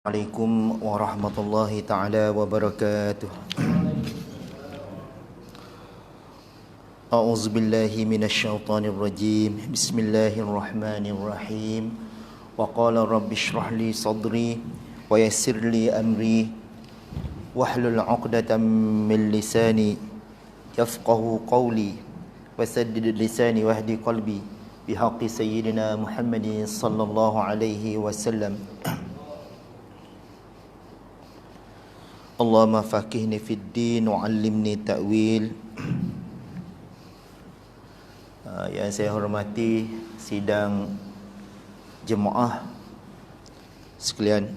Assalamualaikum warahmatullahi ta'ala wabarakatuh. A'udzubillahi minasyaitonir rajim. Bismillahirrahmanirrahim. Wa qala rabbi shrah li sadri wa yassir li amri wahlul 'uqdatam min lisani yafqahu qawli wasaddid lisani wahdi qalbi bihaqqi sayyidina Muhammadin sallallahu alaihi wasallam. Allahumma faqihni fid din wa 'allimni ta'wil. Yang saya hormati sidang jemaah sekalian,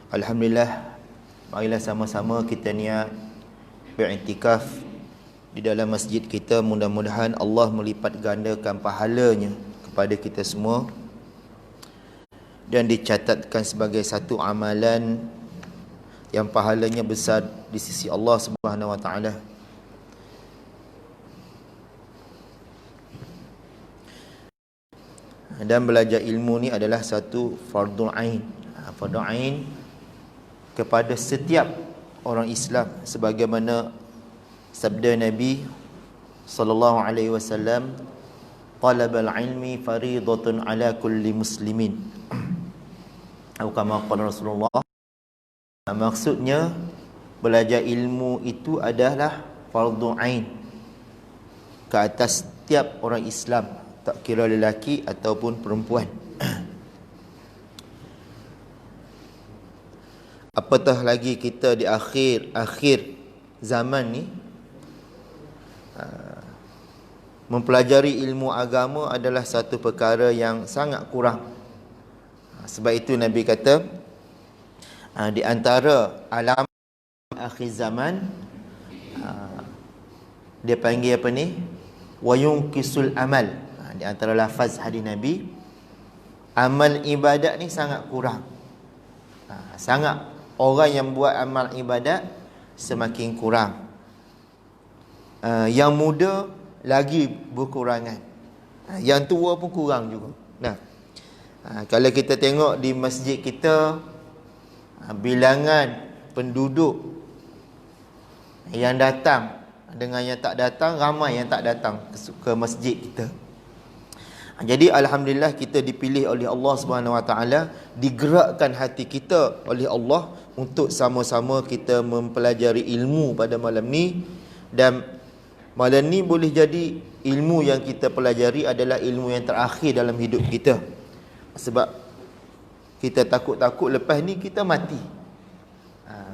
alhamdulillah, marilah sama-sama kita niat beriktikaf di dalam masjid kita. Mudah-mudahan Allah melipat gandakan pahalanya kepada kita semua dan dicatatkan sebagai satu amalan yang pahalanya besar di sisi Allah Subhanahu wa taala. Dan belajar ilmu ni adalah satu fardhu ain. Fardhu ain kepada setiap orang Islam, sebagaimana sabda Nabi sallallahu alaihi wasallam, talabul ilmi fariidatun ala kulli muslimin. Atau kama qala Rasulullah. Maksudnya belajar ilmu itu adalah fardhu ain ke atas setiap orang Islam, tak kira lelaki ataupun perempuan. Apatah lagi kita di akhir zaman ni, mempelajari ilmu agama adalah satu perkara yang sangat kurang. Sebab itu Nabi kata, di antara alam akhir zaman, dia panggil apa ni, wayunqisul amal. Di antara lafaz hadis Nabi, amal ibadat ni sangat kurang. Sangat, orang yang buat amal ibadat semakin kurang. Yang muda lagi berkurangan, yang tua pun kurang juga. Kalau kita tengok di masjid kita, bilangan penduduk yang datang dengan yang tak datang, ramai yang tak datang ke masjid kita. Jadi alhamdulillah kita dipilih oleh Allah Subhanahu wa taala, digerakkan hati kita oleh Allah untuk sama-sama kita mempelajari ilmu pada malam ni. Dan malam ni boleh jadi ilmu yang kita pelajari adalah ilmu yang terakhir dalam hidup kita. Sebab kita takut-takut lepas ni kita mati.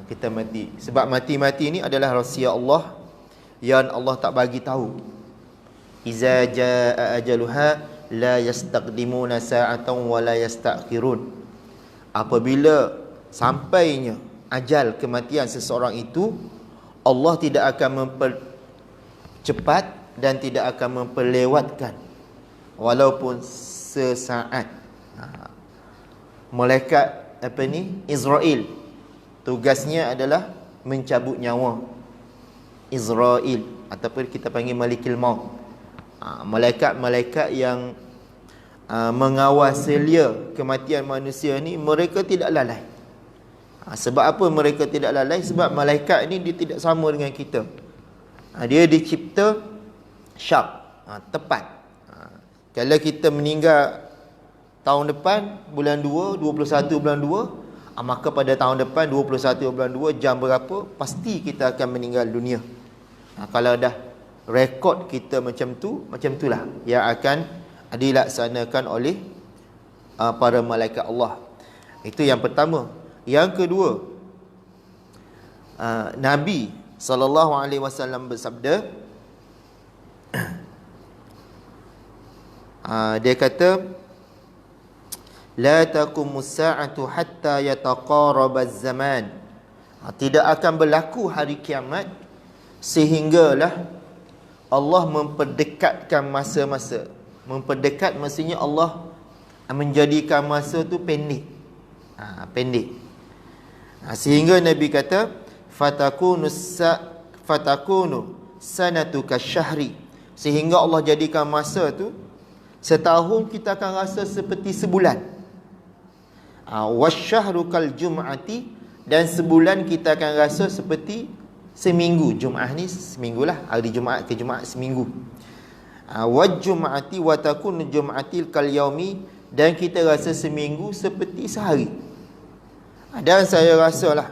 Kita mati. Sebab mati-mati ni adalah rahsia Allah yang Allah tak bagi tahu. Iza jaa ajaluha la yastaqdimuna sa'atan wa la yastakhirun. Apabila sampainya ajal kematian seseorang itu, Allah tidak akan mempercepat dan tidak akan memperlewatkan walaupun sesaat. Malaikat Israel, tugasnya adalah mencabut nyawa. Israel ataupun kita panggil Malikil Maut. Malaikat-malaikat yang mengawal selia kematian manusia ni, mereka tidak lalai. Sebab apa mereka tidak lalai? Sebab malaikat ni dia tidak sama dengan kita. Dia dicipta sharp, tepat. Kalau kita meninggal tahun depan bulan 2, 21 bulan 2, maka pada tahun depan 21 bulan 2 jam berapa, pasti kita akan meninggal dunia. Kalau dah rekod kita macam itulah yang akan dilaksanakan oleh para malaikat Allah. Itu yang pertama. Yang kedua, Nabi sallallahu alaihi wasallam bersabda, dia kata, la taqumus sa'atu hatta yataqarabaz zaman. Tidak akan berlaku hari kiamat sehinggalah Allah memperdekatkan masa-masa. Memperdekat maksudnya Allah menjadikan masa tu pendek. Pendek. Sehingga Nabi kata, fatakunu sanatu kasyahri. Sehingga Allah jadikan masa tu, setahun kita akan rasa seperti sebulan. Wasyahru kal jum'ati, dan sebulan kita akan rasa seperti seminggu. Jumaat ni seminggulah, hari Jumaat ke Jumaat seminggu. Wajum'ati wa takun jum'atil kal yaumi, dan kita rasa seminggu seperti sehari. Dan saya rasalah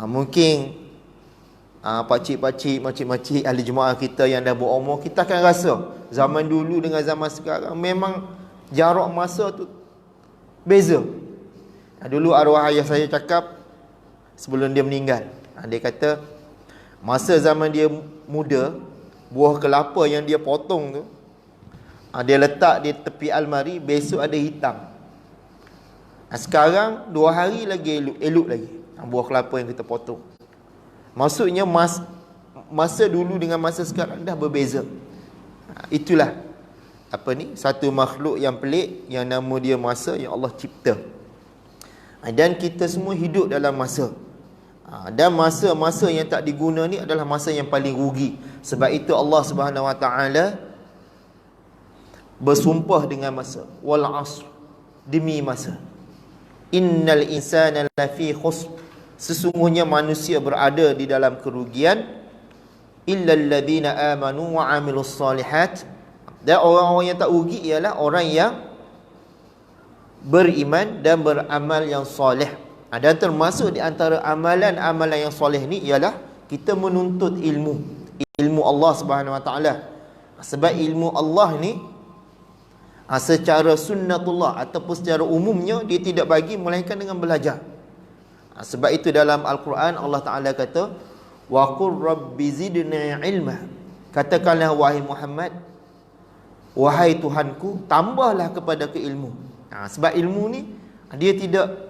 mungkin pakcik-pakcik, makcik-makcik ahli jemaah kita yang dah berumur, kita akan rasa zaman dulu dengan zaman sekarang memang jarak masa tu beza. Dulu arwah ayah saya cakap sebelum dia meninggal, dia kata masa zaman dia muda, buah kelapa yang dia potong tu, dia letak di tepi almari, besok ada hitam. Sekarang 2 hari lagi elok lagi buah kelapa yang kita potong. Maksudnya masa dulu dengan masa sekarang dah berbeza. Itulah satu makhluk yang pelik yang nama dia masa, yang Allah cipta. Dan kita semua hidup dalam masa. Dan masa-masa yang tak diguna ni adalah masa yang paling rugi. Sebab itu Allah Subhanahu Wa Taala bersumpah dengan masa. Wal asr, demi masa. Innal insana lafi khusr, sesungguhnya manusia berada di dalam kerugian. Illal ladzina amanu wa amilus solihat, dan orang-orang yang tak rugi ialah orang yang beriman dan beramal yang soleh. Dan termasuk di antara amalan-amalan yang soleh ni ialah kita menuntut ilmu Allah Subhanahu Wa Taala. Sebab ilmu Allah ni secara sunnatullah ataupun secara umumnya dia tidak bagi melainkan dengan belajar. Sebab itu dalam Al-Quran Allah Ta'ala kata, wa qur rabbi zidni ilma, katakanlah wahai Muhammad, wahai Tuhanku, tambahlah kepada keilmu. Sebab ilmu ni dia tidak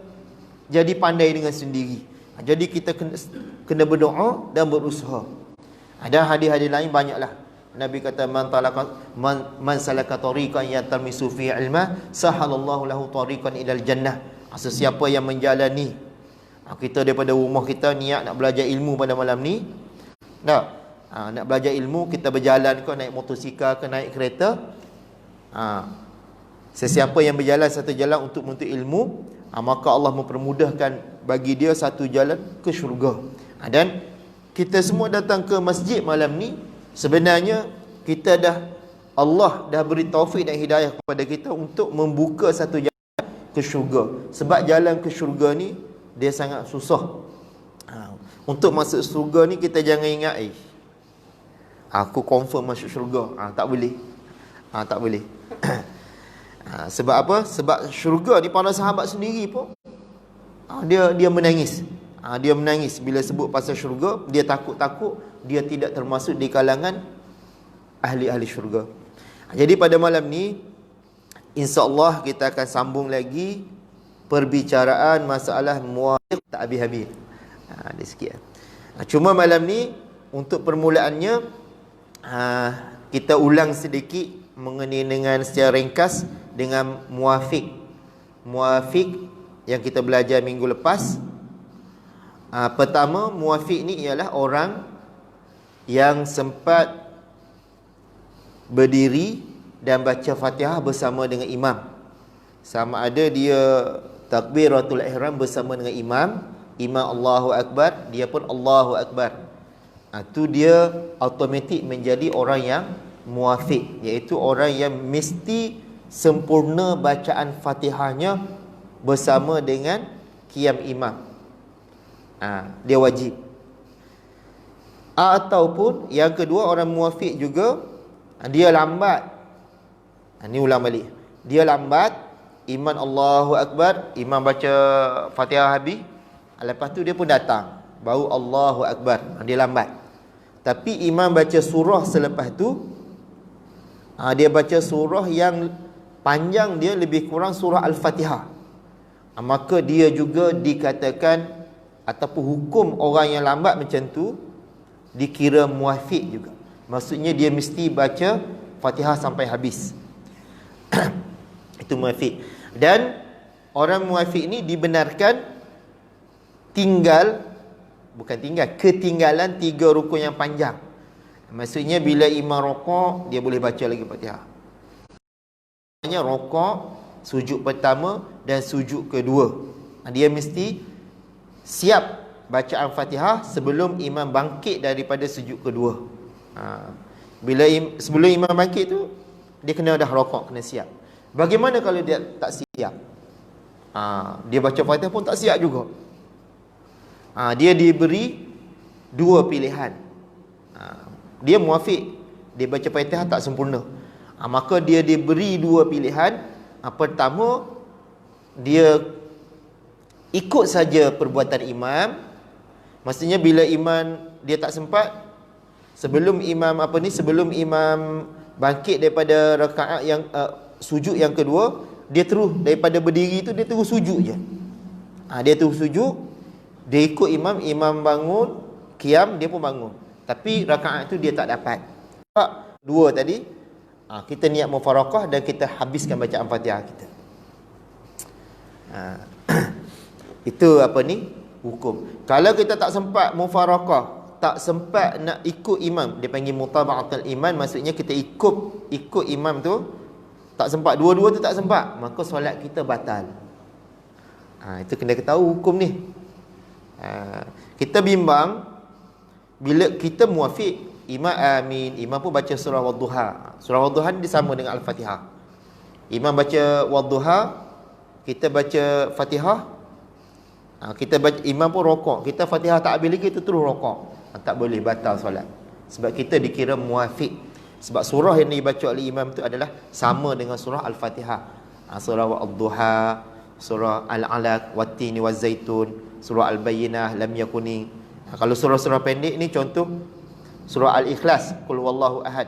jadi pandai dengan sendiri. Jadi kita kena berdoa dan berusaha. Ada hadis-hadis lain banyaklah. Nabi kata man salaka tariqan yatamisu fi ilma sahalallahu lahu tariqan ilal jannah. Sesiapa yang menjalani, kita daripada rumah kita niat nak belajar ilmu pada malam ni, nak belajar ilmu, kita berjalan ke naik motosikal ke naik kereta, sesiapa yang berjalan satu jalan untuk menuntut ilmu, maka Allah mempermudahkan bagi dia satu jalan ke syurga. Dan kita semua datang ke masjid malam ni, sebenarnya Allah dah beri taufik dan hidayah kepada kita untuk membuka satu jalan ke syurga. Sebab jalan ke syurga ni dia sangat susah. Untuk masuk syurga ni kita jangan ingat aku confirm masuk syurga. Tak boleh. Tak boleh. Sebab apa? Sebab syurga ni para sahabat sendiri pun dia menangis. Dia menangis bila sebut pasal syurga. Dia takut-takut dia tidak termasuk di kalangan ahli-ahli syurga. Jadi pada malam ni insya-Allah kita akan sambung lagi perbicaraan masalah muwafiq tak habis-habis. Ada sikit. Cuma malam ni untuk permulaannya kita ulang sedikit mengenai dengan secara ringkas dengan muwafiq. Muwafiq yang kita belajar minggu lepas. Pertama, muwafiq ni ialah orang yang sempat berdiri dan baca Fatihah bersama dengan imam. Sama ada dia takbiratul ihram bersama dengan imam Allahu Akbar, dia pun Allahu Akbar. Itu dia automatik menjadi orang yang muwafiq, iaitu orang yang mesti sempurna bacaan Fatihahnya bersama dengan qiyam imam. Dia wajib. Ataupun yang kedua, orang muwafiq juga dia lambat. Ni ulang balik. Dia lambat, imam Allahu Akbar, imam baca Fatihah habis, lepas tu dia pun datang, baru Allahu Akbar. Dia lambat. Tapi imam baca surah selepas tu, dia baca surah yang panjang dia lebih kurang surah Al-Fatihah, maka dia juga dikatakan ataupun hukum orang yang lambat macam tu dikira muwafiq juga. Maksudnya dia mesti baca Fatihah sampai habis. Itu muwafiq. Dan orang muwafiq ni dibenarkan ketinggalan 3 rukun yang panjang. Maksudnya bila imam rokok, dia boleh baca lagi Fatihah. Rokok sujud pertama dan sujud kedua. Dia mesti siap bacaan Fatihah sebelum imam bangkit daripada sujud kedua. Sebelum imam bangkit tu, dia kena dah rokok, kena siap. Bagaimana kalau dia tak siap? Dia baca Fatihah pun tak siap juga. Dia diberi dua pilihan. Dia muafiq, dia baca Fatihah tak sempurna. Maka dia diberi dua pilihan. Pertama, dia ikut saja perbuatan imam. Maksudnya bila imam dia tak sempat, sebelum imam bangkit daripada rakaat yang sujud yang kedua, dia terus daripada berdiri tu dia terus sujud je. Dia terus sujud, dia ikut imam bangun qiyam, dia pun bangun. Tapi rakaat tu dia tak dapat. Dua tadi, kita niat mufaraqah dan kita habiskan bacaan Fatihah kita. Itu hukum. Kalau kita tak sempat mufaraqah, tak sempat nak ikut imam, dia panggil mutaba'atul iman, maksudnya kita ikut imam tu, tak sempat, dua-dua tu tak sempat, maka solat kita batal. Itu kena ketahui hukum ni. Kita bimbang bila kita muafiq, imam amin, imam pun baca surah Wadduha. Surah Wadduha ni sama dengan Al-Fatihah. Imam baca Wadduha, kita baca Fatihah. Kita baca, imam pun rokok, kita Fatihah tak habis lagi, kita terus rokok. Tak boleh, batal solat. Sebab kita dikira muafiq. Sebab surah yang dibaca oleh imam tu adalah sama dengan surah Al-Fatihah. Surah Wadduha, surah Al-Alaq, Wattini Wazzaitun, surah Al-Bayyinah, Lam Yakuni. Kalau surah-surah pendek ni, contoh surah Al-Ikhlas, Qul Huwallahu Ahad.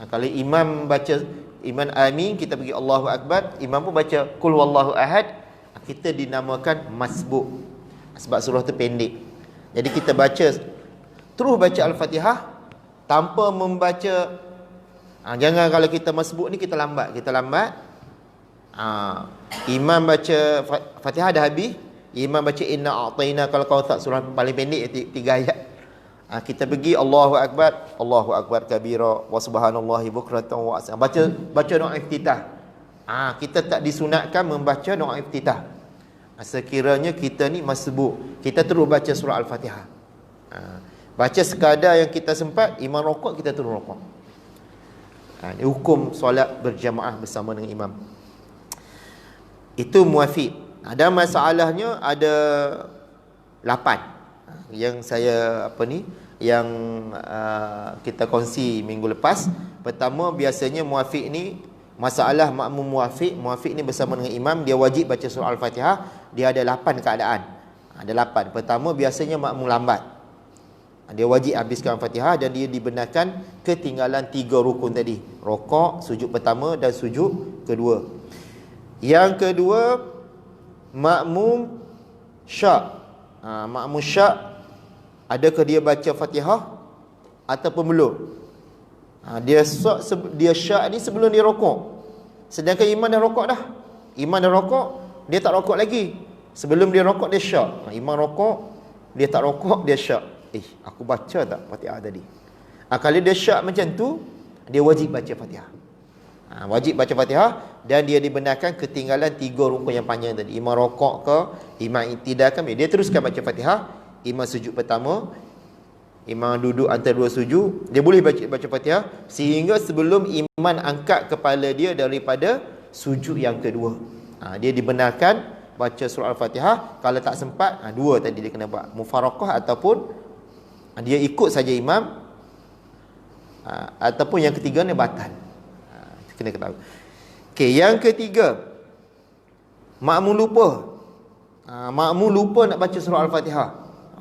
Kalau imam baca, imam amin, kita pergi Allahu Akbar, imam pun baca Qul Huwallahu Ahad, kita dinamakan masbuk. Sebab surah tu pendek. Jadi kita terus baca Al-Fatihah tanpa membaca. Jangan kalau kita masbuk ni kita lambat. Imam baca Fatihah dah habis, imam baca Inna A'tayna kalau Kautsar, surah paling pendek 3 ayat. Kita pergi Allahu Akbar kabira wa subhanallahi bukratan wa asal. Baca doa iftitah. Kita tak disunatkan membaca doa iftitah. Sekiranya kita ni masbuk, kita terus baca surah Al-Fatihah. Baca sekadar yang kita sempat, imam rokok, kita terus rokok. Ini hukum solat berjamaah bersama dengan imam. Itu muafiq. Dan masalahnya ada 8 yang saya yang kita kongsi minggu lepas. Pertama, biasanya muafiq ni, masalah makmum muafiq ni bersama dengan imam, dia wajib baca surah Al-Fatihah. Dia ada 8 keadaan. Ada 8. Pertama, biasanya makmum lambat, dia wajib habiskan Al-Fatihah dan dia dibenarkan ketinggalan 3 rukun tadi, rokok, sujud pertama dan sujud kedua. Yang kedua, makmum syak. Makmum syak, adakah dia baca Fatihah ataupun belum? Dia syak ni sebelum dia rokok. Sedangkan imam dah rokok dah. Imam dah rokok, dia tak rokok lagi. Sebelum dia rokok dia syak. Imam rokok, dia tak rokok, dia syak. Aku baca tak Fatihah tadi? Kalau dia syak macam tu, dia wajib baca Fatihah. Wajib baca Fatihah dan dia dibenarkan ketinggalan 3 rukun yang panjang tadi. Imam rokok ke, imam iktidal ke, dia teruskan baca Fatihah. Imam sujud pertama, imam duduk antara 2 sujud, dia boleh baca Fatihah sehingga sebelum imam angkat kepala dia daripada sujud yang kedua. Dia dibenarkan baca surah Al-Fatihah. Kalau tak sempat, 2 tadi dia kena buat, mufaraqah ataupun dia ikut saja imam, ataupun yang ketiga ni batal. Kena ketahui. Okey, yang ketiga, makmum lupa. Makmum lupa nak baca surah Al-Fatihah.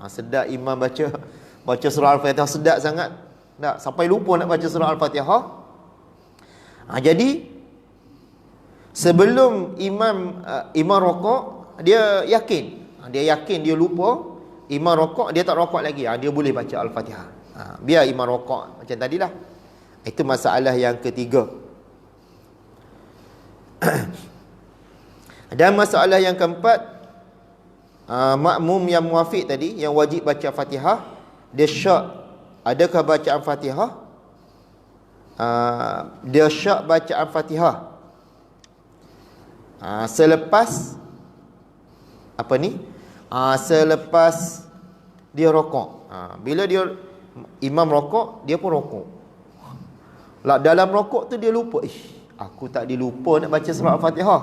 Sedap imam baca surah Al-Fatihah, sedap sangat. Tak, sampai lupa nak baca surah Al-Fatihah. Jadi sebelum imam rokok, dia yakin dia lupa. Imam rokok, dia tak rokok lagi, dia boleh baca Al-Fatihah. Biar imam rokok macam tadilah. Itu masalah yang ketiga. Dan masalah yang keempat, makmum yang muafiq tadi, yang wajib baca Fatihah, dia syak. Adakah bacaan Fatihah? Dia syak bacaan Fatihah. Selepas apa ni? Selepas dia rokok. Bila dia imam rokok, dia pun rokok. Lah dalam rokok tu dia lupa, aku tak dilupa nak baca surah Al-Fatihah.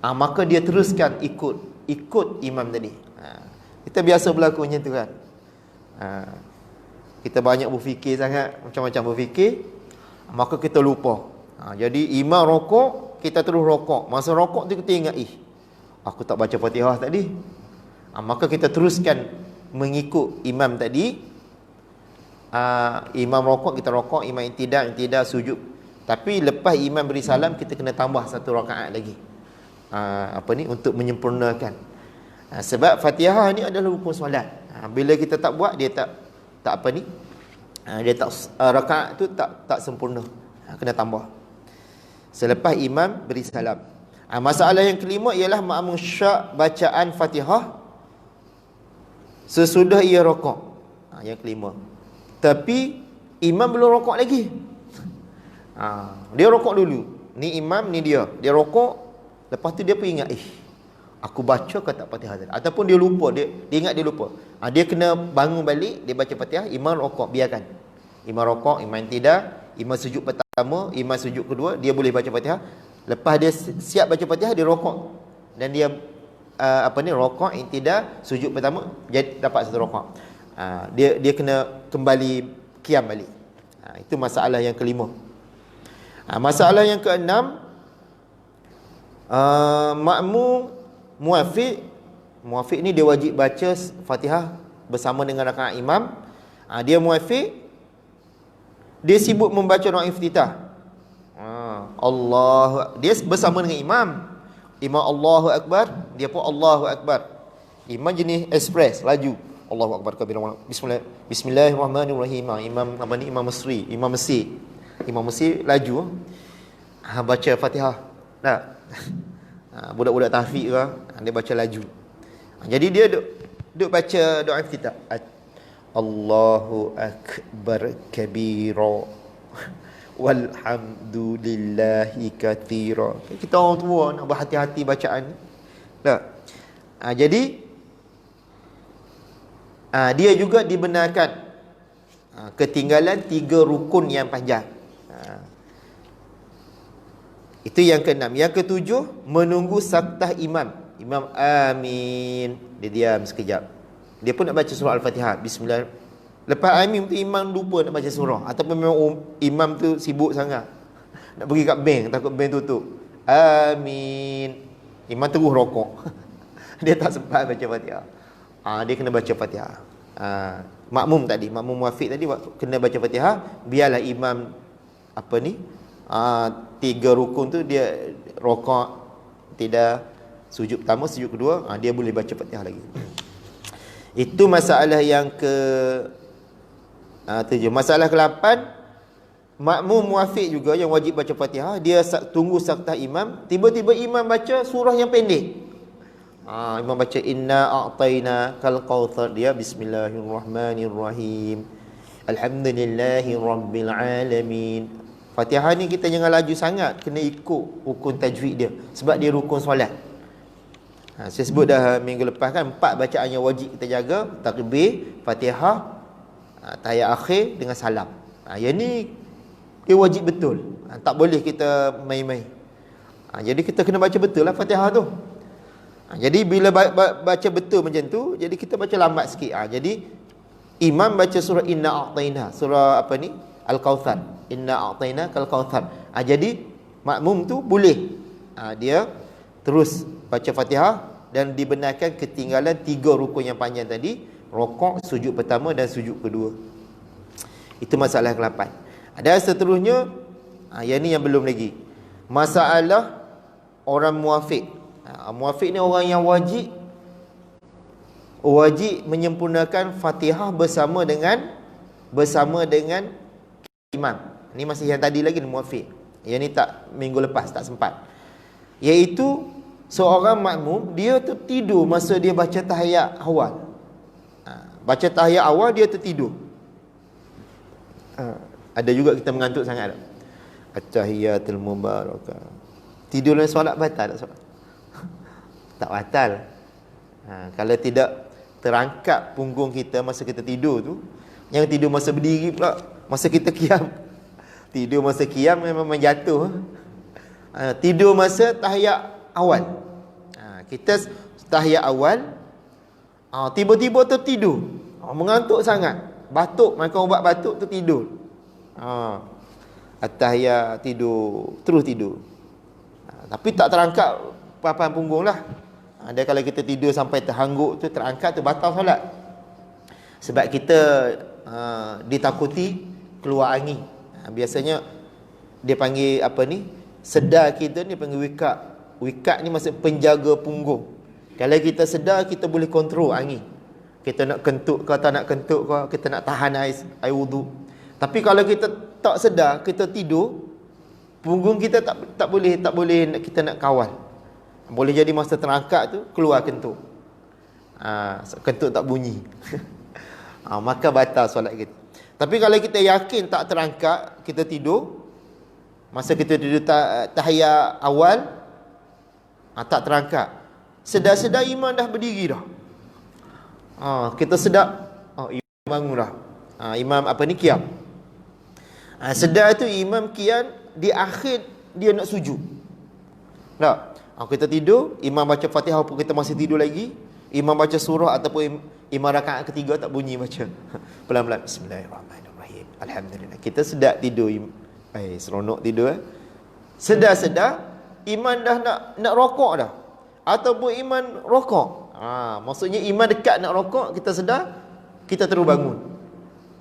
Maka dia teruskan ikut imam tadi. Kita biasa berlaku macam tu kan. Kita banyak berfikir sangat, macam-macam berfikir, maka kita lupa. Jadi imam rokok, kita terus rokok. Masa rokok tu kita ingat, aku tak baca Fatihah tadi. Maka kita teruskan mengikut imam tadi. Imam rokok, kita rokok. Imam intidah, sujud. Tapi lepas imam beri salam, kita kena tambah satu rakaat lagi. Untuk menyempurnakan. Sebab Fatihah ni adalah rukun solat. Bila kita tak buat, dia tak dia tak rakaat tu tak sempurna. Kena tambah selepas imam beri salam. Masalah yang kelima ialah makmum syak bacaan Fatihah sesudah ia rokok. Yang kelima. Tapi imam belum rokok lagi. Dia rokok dulu. Ni imam, ni dia rokok. Lepas tu dia pun ingat, aku baca ke tak Fatihah tadi? Ataupun dia lupa, dia ingat dia lupa. Dia kena bangun balik, dia baca Fatihah, imam rokok, biarkan. Imam rokok, imam tidak, imam sujud pertama, imam sujud kedua, dia boleh baca Fatihah. Lepas dia siap baca Fatihah, dia rokok. Dan dia rokok, tidak, sujud pertama, jadi dapat satu rokok. Dia kena kembali qiyam balik. Itu masalah yang kelima. Masalah yang keenam, makmum muafiq ni dia wajib baca Fatihah bersama dengan rakaat imam. Dia muafiq, dia sibuk membaca doa iftitah. Dia bersama dengan imam Allahu Akbar, dia pun Allahu Akbar. Imam jenis express, laju. Allahu Akbar kabira. Bismillahirrahmanirrahim. Imam Mesir laju. Baca Fatihah. Tak. Budak-budak tahfiz ke, dia baca laju. Jadi dia duk baca doa iftitah. Allahu Akbar kabira walhamdulillahi katsira. Kita orang tua nak berhati-hati bacaan. Tak. Jadi dia juga dibenarkan ketinggalan 3 rukun yang panjang. Itu yang keenam. Yang ketujuh, menunggu saktah imam. Imam amin, dia diam sekejap. Dia pun nak baca surah Al-Fatihah, bismillah. Lepas amin tu imam lupa nak baca surah, ataupun memang imam tu sibuk sangat nak pergi kat bank, takut bank tutup. Amin, imam terus rokok. Dia tak sempat baca Fatihah. Dia kena baca Fatihah. Makmum muafiq tadi kena baca Fatihah. Biarlah imam 3 rukun tu dia rokok, tidak, sujud pertama, sujud kedua, dia boleh baca Fatihah lagi. Itu masalah yang ke-7. Masalah ke-8, makmum muafiq juga yang wajib baca Fatihah. Dia tunggu saktah imam, tiba-tiba imam baca surah yang pendek. Imam baca inna a'tayna kal kautsar, dia bismillahirrahmanirrahim, alhamdulillahi rabbil alamin. Fatihah ni kita jangan laju sangat, kena ikut rukun tajwid dia, sebab dia rukun solat. Saya sebut dah minggu lepas kan, 4 bacaan yang wajib kita jaga: takbir, Fatihah, tahiyat akhir dengan salam. Yang ni dia wajib betul. Tak boleh kita main-main. Jadi kita kena baca betul lah Fatihah tu. Jadi bila baca betul macam tu, jadi kita baca lambat sikit. Jadi imam baca surah inna a'tayna, surah Al-Kautsar, inna a'tayna kal kautsar. Jadi makmum tu boleh dia terus baca Fatihah, dan dibenarkan ketinggalan 3 rukun yang panjang tadi: rokok, sujud pertama dan sujud kedua. Itu masalah ke-8. Ada seterusnya, yang ni yang belum lagi. Masalah orang muafiq. Muafiq ni orang yang wajib menyempurnakan Fatihah bersama dengan imam. Ni masih yang tadi lagi, muafiq. Yang ni tak, minggu lepas tak sempat. Iaitu seorang makmum, dia tertidur masa dia baca tahiyat awal. Baca tahiyat awal dia tertidur. Ada juga kita mengantuk sangat. At-tahiyatul mubarakah. Tidur dalam solat batal tak solat? Tak batal. Kalau tidak terangkat punggung kita masa kita tidur tu, yang tidur masa berdiri pula, masa kita qiyam. Tidur masa qiyam memang jatuh. Tidur masa tahiyat awal. Kita tahiyat awal, tiba-tiba tertidur. Mengantuk sangat. Batuk, makan ubat batuk tu tidur. At-tahiyat tidur, terus tidur. Tapi tak terangkat papan punggung lah. Ada kalau kita tidur sampai terhangguk tu, terangkat tu batal solat. Sebab kita ditakuti keluar angin. Biasanya dia panggil apa ni, sedar kita ni panggil wikat. Wikat ni maksud penjaga punggung. Kalau kita sedar, kita boleh kontrol angin. Kita nak kentut ke, tak nak kentut ke, kita nak tahan air wudu. Tapi kalau kita tak sedar, kita tidur, punggung kita tak boleh kita nak kawal. Boleh jadi masa terangkat tu keluar kentut. Kentut tak bunyi. Maka batal solat kita. Tapi kalau kita yakin tak terangkat, kita tidur, masa kita tidur tahiyat awal, tak terangkat, sedar-sedar imam dah berdiri dah. Kita sedar, imam bangun dah. Imam apa ni, qiyam. Sedar tu imam qiyam, di akhir dia nak sujud. Tak? Kita tidur, imam baca Fatihah pun kita masih tidur lagi. Imam baca surah ataupun imam rakaat ketiga tak bunyi baca. Pelan-pelan, bismillahirrahmanirrahim, alhamdulillah. Kita sedap tidur, seronok tidur. Sedar-sedar imam dah nak rokok dah, ataupun imam rokok. Maksudnya imam dekat nak rokok, kita sedar, kita terus bangun.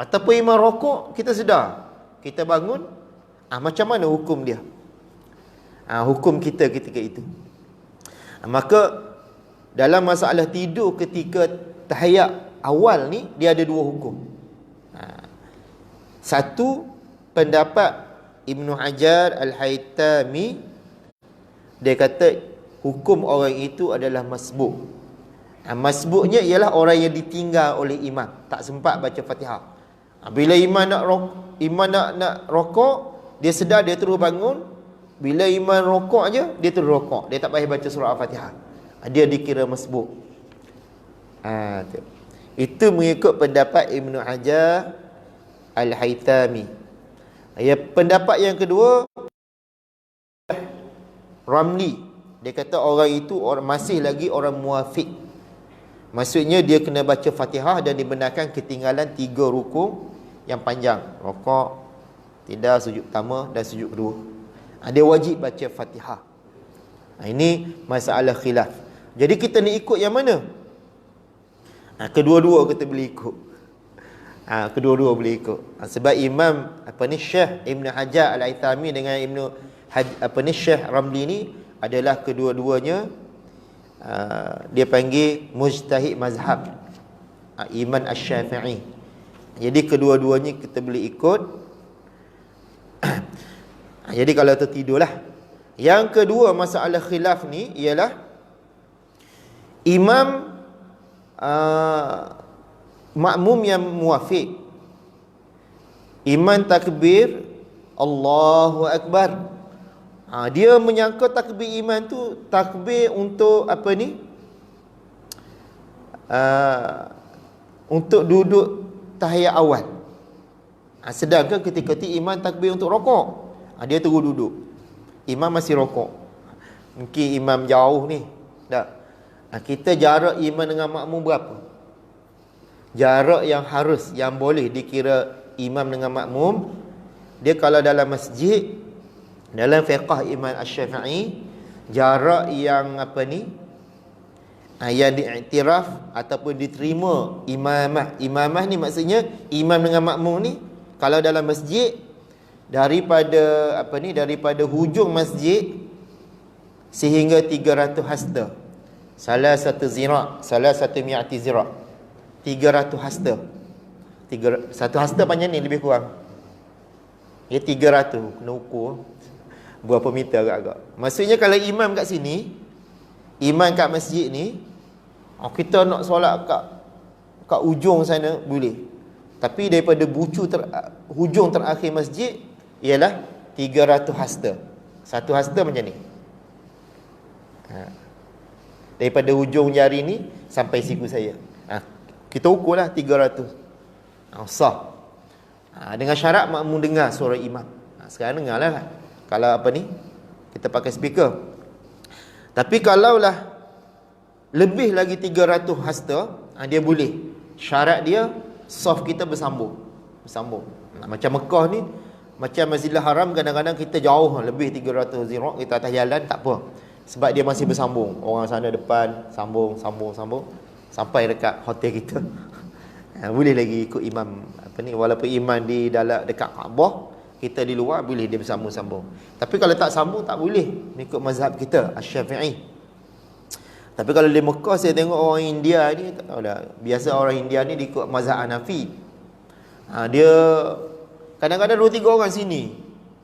Ataupun imam rokok, kita sedar, kita bangun. Macam mana hukum dia? Hukum kita ketika itu. Maka dalam masalah tidur ketika tahiyat awal ni, dia ada dua hukum. Satu, pendapat Ibnu Hajar Al-Haytami, dia kata hukum orang itu adalah masbuk. Masbuknya ialah orang yang ditinggal oleh imam, tak sempat baca Fatihah. Bila imam nak rokok, dia sedar, dia terus bangun. Bila imam rokok je, dia terus rokok, dia tak payah baca surah Al-Fatihah. Dia dikira masbuk. Itu mengikut pendapat Ibnu Hajar Al-Haytami. Pendapat yang kedua, Ramli, dia kata orang itu masih lagi orang muafiq. Maksudnya dia kena baca Fatihah dan dibenarkan ketinggalan 3 rukun yang panjang. Rokok, tidak, sujud pertama dan sujud kedua. Dia wajib baca Fatihah. Ini masalah khilaf. Jadi kita nak ikut yang mana? Kedua-dua kita boleh ikut. Kedua-dua boleh ikut. Sebab Imam Syekh Ibn Hajar Al-Haytami dengan Syekh Ramli ni adalah kedua-duanya dia panggil mujtahid mazhab, Imam Asy-Syafi'i. Jadi kedua-duanya kita boleh ikut. Jadi kalau tertidurlah. Yang kedua masalah khilaf ni ialah imam makmum yang muafiq. Imam takbir Allahu Akbar, dia menyangka takbir imam tu takbir untuk apa ni, untuk duduk tahiyat awal. Sedangkan ketika imam takbir untuk rokok, dia terus duduk. Imam masih rokok. Mungkin imam jauh ni. Tak. Kita jarak imam dengan makmum berapa? Jarak yang harus, yang boleh dikira imam dengan makmum, dia kalau dalam masjid, dalam fiqh Imam Asy-Syafi'i, jarak yang apa ni, yang diiktiraf ataupun diterima imamah ni, maksudnya imam dengan makmum ni, kalau dalam masjid, daripada daripada hujung masjid sehingga 300 hasta. Salah satu zira', salah satu mi'ati zira'. 300 hasta. Satu hasta panjang ni lebih kurang. 300, kena ukur berapa meter agak-agak. Maksudnya kalau imam kat sini, imam kat masjid ni, kita nak solat kat ujung sana boleh. Tapi daripada hujung terakhir masjid ialah 300 hasta. Satu hasta macam ni. Daripada hujung jari ni sampai siku saya. Kita ukurlah 300. Sah. Dengan syarat makmum dengar suara imam. Sekarang dengarlah kan. Kalau apa ni, kita pakai speaker. Tapi kalaulah lebih lagi 300 hasta, dia boleh. Syarat dia saf kita bersambung. Macam Mekah ni, macam Masjidil Haram, kadang-kadang kita jauh lebih 300 zirah, kita atas jalan tak apa. Sebab dia masih bersambung. Orang sana depan sambung sampai dekat hotel kita. Boleh lagi ikut imam apa ni, walaupun imam di dalam dekat Kaabah, kita di luar boleh dia bersambung. Tapi kalau tak sambung tak boleh ikut mazhab kita Asy-Syafi'i. Tapi kalau di Mekah saya tengok orang India ni, tak tahulah, biasa orang India ni ikut mazhab Hanafi. Dia kadang-kadang 2-3 orang sini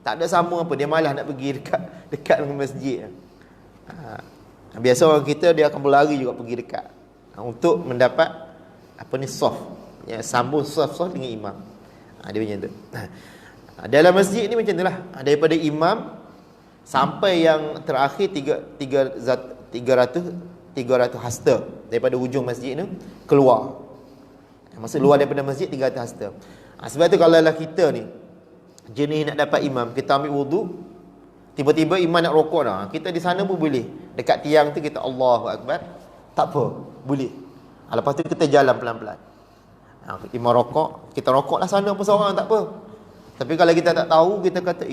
tak ada sambung apa, dia malas nak pergi dekat dengan masjid. Biasa orang kita dia akan berlari juga pergi dekat untuk mendapat apa ni, saf, ya, sambung saf dengan imam. Dia macam tu. Dalam masjid ni macam itulah. Daripada imam sampai yang terakhir 300 hasta daripada hujung masjid ni keluar. Maksud luar daripada masjid 300 hasta. Sebab tu kalau kita ni jenis nak dapat imam, kita ambil wudu, tiba-tiba imam nak rokok dah, kita di sana pun boleh. Dekat tiang tu kita Allahu Akbar, tak apa, boleh. Lepas tu kita jalan pelan-pelan. Imam rokok, kita rokok lah sana pun seorang, tak apa. Tapi kalau kita tak tahu, kita kata,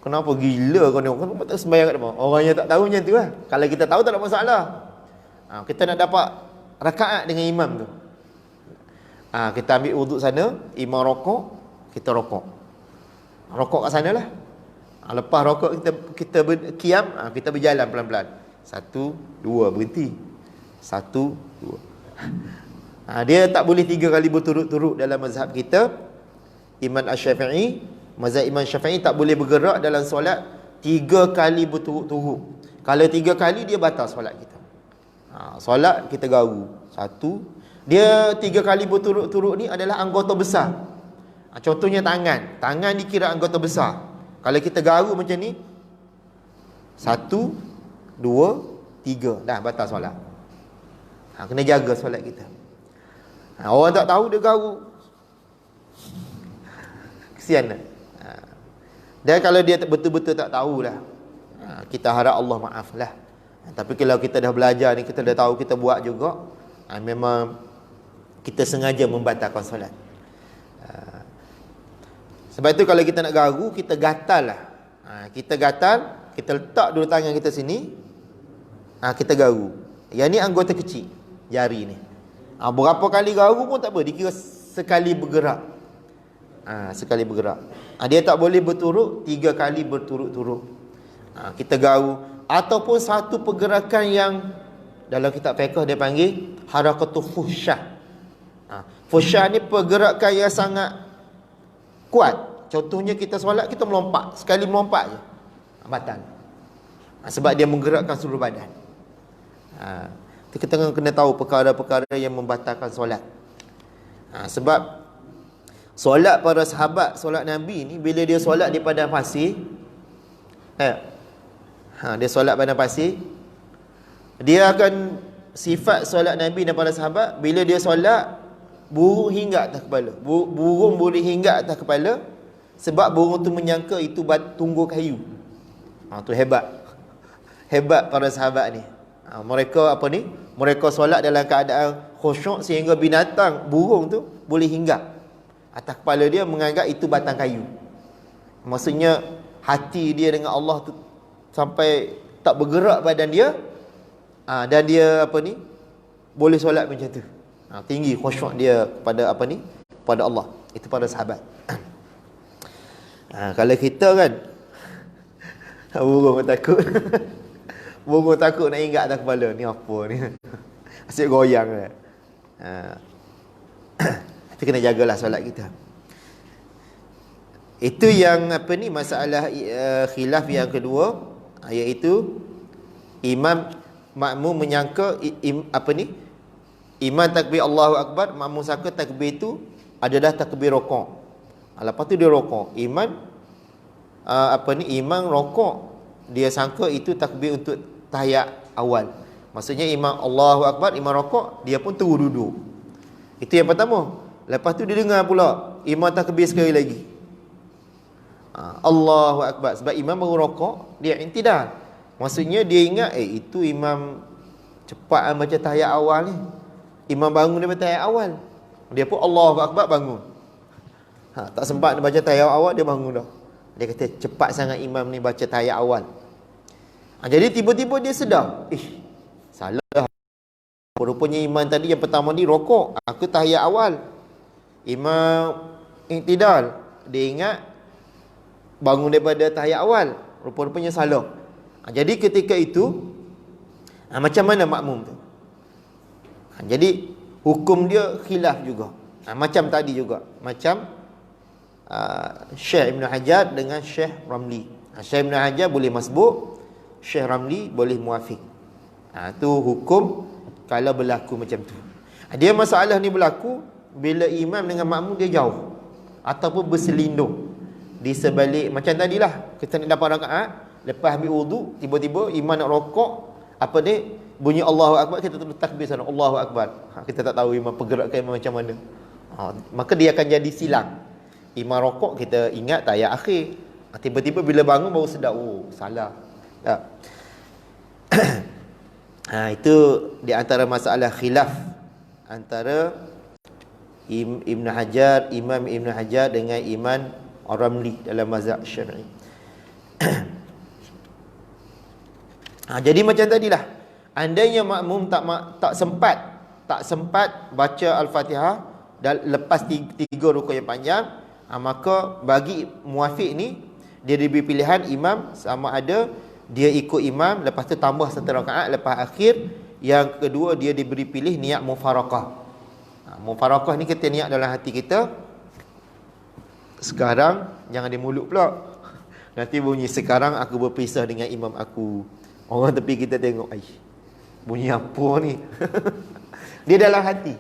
kenapa gila kau ni? Kenapa tak sembahyang kat depan? Orang yang tak tahu macam tu lah. Kalau kita tahu tak ada masalah. Kita nak dapat rakaat dengan imam tu. Kita ambil wuduk sana, imam rokok, kita rokok. Rokok kat sana lah. Lepas rokok kita kiam, kita berjalan pelan-pelan. 1, 2, berhenti. 1, 2. Dia tak boleh 3 kali berturut-turut dalam mazhab kita. Imam Asy-Syafi'i, mazhab Imam Syafi'i tak boleh bergerak dalam solat 3 kali berturut-turut. Kalau 3 kali dia batal solat kita. Solat kita garu. 1. Dia 3 kali berturut-turut ni adalah anggota besar. Contohnya tangan. Tangan dikira anggota besar. Kalau kita garu macam ni, 1, 2, 3, dah batal solat. Kena jaga solat kita. Orang tak tahu dia garu, kesian lah. Dan kalau dia betul-betul tak tahulah, kita harap Allah maaf lah. Tapi kalau kita dah belajar ni, kita dah tahu, kita buat juga, memang kita sengaja membatalkan solat. Sebab itu kalau kita nak garu, kita gatal lah. Kita gatal, kita letak dulu tangan kita sini, kita garu. Yang ni anggota kecil, jari ni. Berapa kali garu pun tak apa, dikira sekali bergerak. Sekali bergerak. Dia tak boleh berturut 3 kali berturut-turut. Kita garu. Ataupun satu pergerakan yang dalam kitab fiqh dia panggil harakatul fuhsyah. Fuhsyah ni pergerakan yang sangat kuat. Contohnya kita solat, kita melompat. Sekali melompat je, batal. Sebab dia menggerakkan seluruh badan. Kita kena tahu perkara-perkara yang membatalkan solat. Sebab solat para sahabat, solat Nabi ni, bila dia solat di padang pasir, dia solat padang pasir, dia akan sifat solat Nabi dan para sahabat, bila dia solat, burung hingga atas kepala. Burung boleh hingga atas kepala, sebab burung tu menyangka itu tunggul kayu. Tu hebat. Hebat para sahabat ni. Mereka apa ni? Mereka solat dalam keadaan khusyuk sehingga binatang, burung tu boleh hinggap atas kepala dia, menganggap itu batang kayu. Maksudnya hati dia dengan Allah tu sampai tak bergerak badan dia, dan dia apa ni, boleh solat macam tu. Tinggi khusyuk dia kepada apa ni, kepada Allah. Itu para sahabat. Kalau kita kan, burung takut. Burung takut nak hinggap atas kepala. Ni apa ni? Asyik goyang kan. Tapi kena jagalah solat kita. Itu yang apa ni, masalah khilaf yang kedua, iaitu imam makmum menyangka apa ni, imam takbir Allahu Akbar, makmum sangka takbir itu adalah takbir rokok. Lepas tu dia rokok. Imam apa ni, imam rokok, dia sangka itu takbir untuk tahiyat awal. Maksudnya imam Allahu Akbar, imam rokok, dia pun terus duduk. Itu yang pertama. Lepas tu dia dengar pula imam takbir sekali lagi. Allahu Akbar. Sebab imam baru rokok, dia intidal. Maksudnya dia ingat, itu imam cepat baca tahiyat awal ni. Imam bangun daripada tahiyat awal. Dia pun Allahu Akbar bangun. Tak sempat dia baca tahiyat awal, dia bangun dah. Dia kata cepat sangat imam ni baca tahiyat awal. Jadi tiba-tiba dia sedar, salah. Rupanya imam tadi yang pertama ni rokok, aku tahiyat awal. Imam i'tidal, dia ingat bangun daripada tahiyat awal. Rupa-rupanya salah. Jadi ketika itu, macam mana makmum tu? Jadi hukum dia khilaf juga. Macam tadi juga, macam Syekh Ibn Hajar dengan Syekh Ramli. Syekh Ibn Hajar boleh masbuk, Syekh Ramli boleh muafiq. Tu hukum kalau berlaku macam tu. Dia masalah ni berlaku bila imam dengan makmum dia jauh ataupun berselindung di sebalik, macam tadilah kita nak dapat rakaat, lepas ambil wudu, tiba-tiba imam nak rokok, apa ni, bunyi Allahu Akbar, kita terus takbir sana, Allahu Akbar. Kita tak tahu imam pergerakan imam macam mana. Maka dia akan jadi silang. Imam rokok, kita ingat tahiyat akhir. Tiba-tiba bila bangun baru sedar, salah. Itu di antara masalah khilaf antara Ibn Hajar, Imam Ibn Hajar dengan Imam Ar-Ramli dalam mazhab Syafi'i. Jadi macam tadilah, andainya makmum tak sempat baca Al-Fatihah lepas tiga rukuk yang panjang, maka bagi muafiq ni, dia diberi pilihan imam sama ada dia ikut imam, lepas tu tambah satu rakaat lepas akhir. Yang kedua, dia diberi pilih niat mufaraqah. Mufaraqah ni kita niat dalam hati kita, sekarang, jangan di mulut pula. Nanti bunyi sekarang aku berpisah dengan imam aku. Orang tepi kita tengok, bunyi apa ni? Dia dalam hati.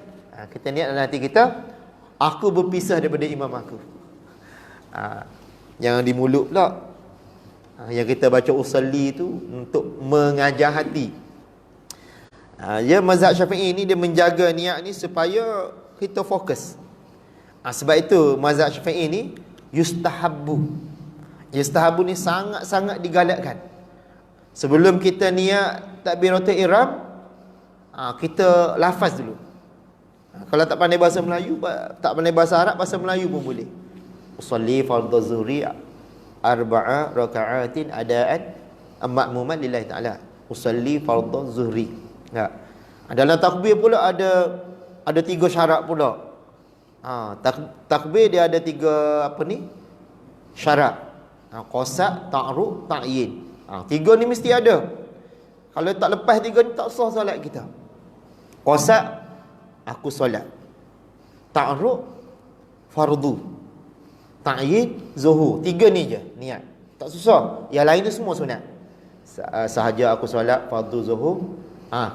Kita niat dalam hati kita, aku berpisah daripada imam aku. Jangan di mulut pula. Yang kita baca usalli tu untuk mengajar hati. Mazhab Syafi'i ni dia menjaga niat ni supaya kita fokus. Sebab itu mazhab Syafi'i ni yustahabbu. Yustahabbu ni sangat-sangat digalakkan. Sebelum kita niat takbiratul ihram, kita lafaz dulu. Kalau tak pandai bahasa Melayu, tak pandai bahasa Arab, bahasa Melayu pun boleh. Usalli fardhu zuhri arba'a raka'atin adaan ma'muman lillahi ta'ala. Usalli fardhu zuhri. Dalam takbir pula ada tiga syarat pula. Takbir dia ada tiga syarat. Qasad, ta'ruf, ta'yin. Tiga ni mesti ada. Kalau tak lepas tiga ni, tak sah solat kita. Qasad, aku solat. Ta'ruf, fardu. Ta'yin, zuhur. Tiga ni je niat. Tak susah. Yang lain tu semua sunat. Sahaja aku solat fardu zuhur,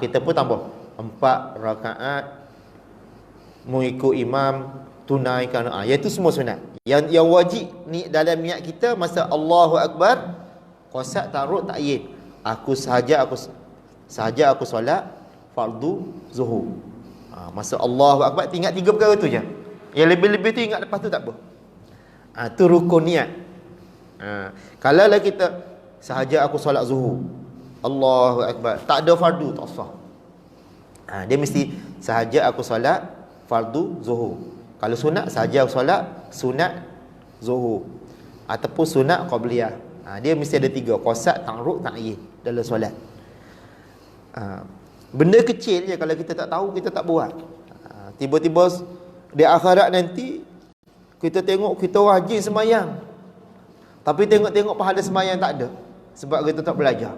kita pun tambah 4 rakaat mengikut imam, tunaikan. Yang tu semua sunat. Yang wajib ni dalam niat kita masa Allahu Akbar, qasad, ta'ruf, ta'yin. Sahaja aku solat fardu zuhur. Masa Allahu Akbar, ingat 3 perkara tu je. Yang lebih-lebih tu ingat lepas tu tak apa. Tu rukun niat. Kalau lah kita sahaja aku solat zuhur, Allahu Akbar, tak ada fardu, tak sah. Dia mesti sahaja aku solat fardu zuhur. Kalau sunat, sahaja aku solat sunat zuhur ataupun sunat qabliyah. Dia mesti ada 3, qasad, ta'ruf, ta'yin dalam solat. Benda kecil je, kalau kita tak tahu, kita tak buat. Tiba-tiba di akhirat nanti kita tengok kita rajin semayang, tapi tengok-tengok pahala semayang tak ada, sebab kita tak belajar.